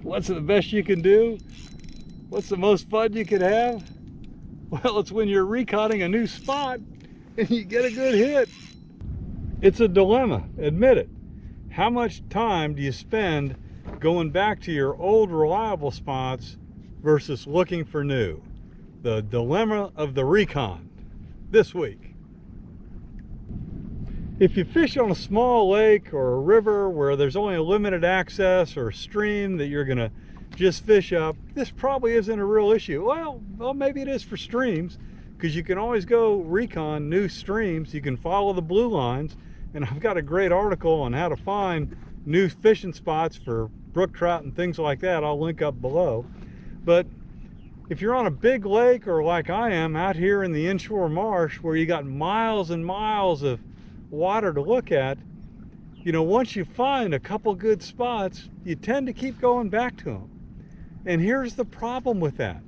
What's the best you can do? What's the most fun you can have? Well, it's when you're reconning a new spot and you get a good hit. It's a dilemma, admit it. How much time do you spend going back to your old reliable spots versus looking for new? The dilemma of the Recon this week. If you fish on a small lake or a river where there's only a limited access or a stream that you're gonna just fish up, this probably isn't a real issue. Well, maybe it is for streams, because you can always go recon new streams. You can follow the blue lines, and I've got a great article on how to find new fishing spots for brook trout and things like that. I'll link up below. But if you're on a big lake, or like I am out here in the inshore marsh where you got miles and miles of water to look at, you know, once you find a couple good spots, you tend to keep going back to them. And here's the problem with that.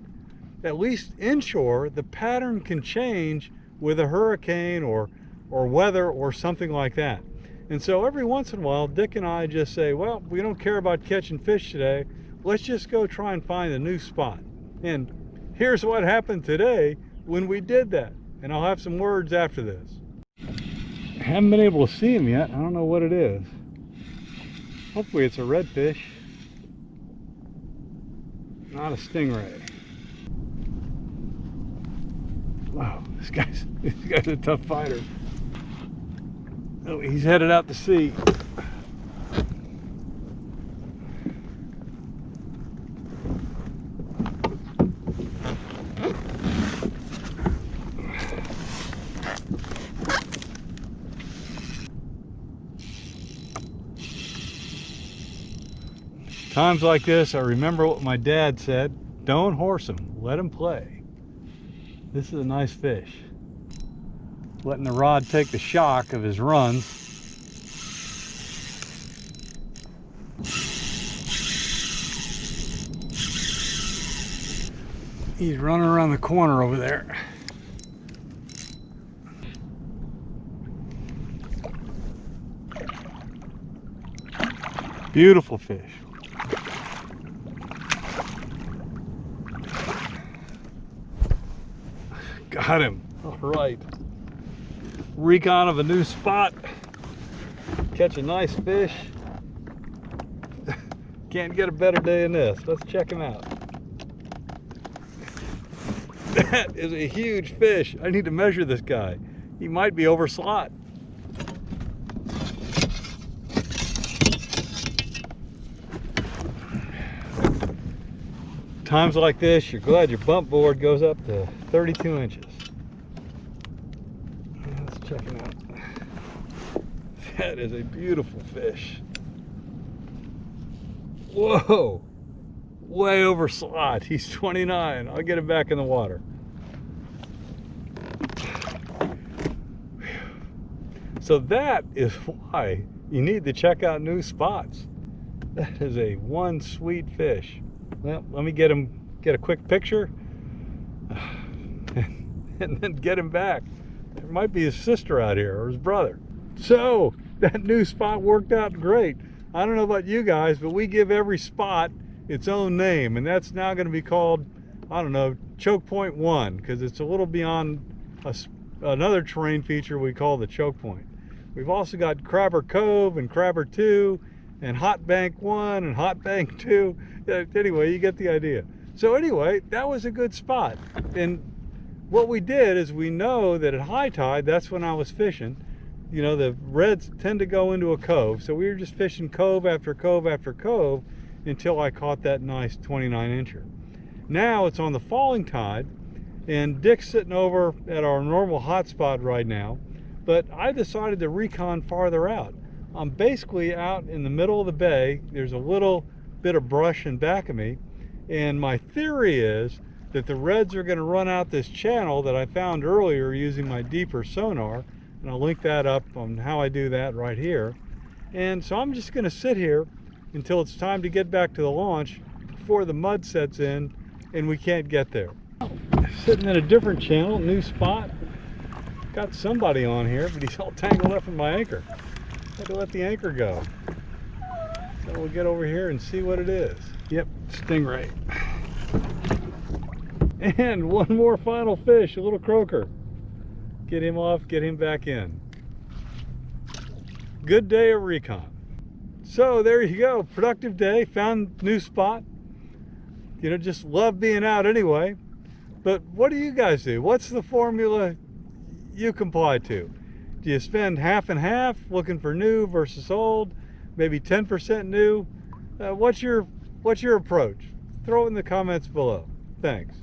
At least inshore, the pattern can change with a hurricane or weather or something like that. And so every once in a while, Dick and I just say, well, we don't care about catching fish today. Let's just go try and find a new spot. And here's what happened today when we did that. And I'll have some words after this. I haven't been able to see him yet. I don't know what it is. Hopefully it's a redfish. Not a stingray. Wow, this guy's a tough fighter. Oh, he's headed out to sea. Times like this, I remember what my dad said: don't horse him, let him play. This is a nice fish. Letting the rod take the shock of his runs. He's running around the corner over there. Beautiful fish. Got him. All right. Recon of a new spot. Catch a nice fish. Can't get a better day than this. Let's check him out. That is a huge fish. I need to measure this guy. He might be over slot. Times like this, you're glad your bump board goes up to 32 inches. Let's check him out. That is a beautiful fish. Whoa! Way over slot. He's 29. I'll get him back in the water. So that is why you need to check out new spots. That is a one sweet fish. Well, let me get a quick picture and then get him back. There might be his sister out here or his brother. So that new spot worked out great. I don't know about you guys, but we give every spot its own name, and that's now going to be called, I don't know, Choke Point 1, because it's a little beyond another terrain feature we call the choke point. We've also got Crabber Cove and Crabber 2 and Hot Bank 1 and Hot Bank 2. Anyway, you get the idea. So anyway, that was a good spot. And what we did is, we know that at high tide, that's when I was fishing. You know, the reds tend to go into a cove. So we were just fishing cove after cove after cove until I caught that nice 29-incher. Now it's on the falling tide, and Dick's sitting over at our normal hot spot right now. But I decided to recon farther out. I'm basically out in the middle of the bay. There's a little bit of brush in back of me, and my theory is that the reds are going to run out this channel that I found earlier using my deeper sonar, and I'll link that up on how I do that right here. And so I'm just going to sit here until it's time to get back to the launch before the mud sets in and we can't get there. Sitting in a different channel, new spot. Got somebody on here, but he's all tangled up in my anchor. I had to let the anchor go. So we'll get over here and see what it is. Yep, stingray. And one more final fish, a little croaker. Get him off, get him back in. Good day of Recon. So there you go, productive day, found new spot. You know, just love being out anyway. But what do you guys do? What's the formula you comply to? Do you spend half and half looking for new versus old? Maybe 10% new? What's your approach? Throw it in the comments below. Thanks.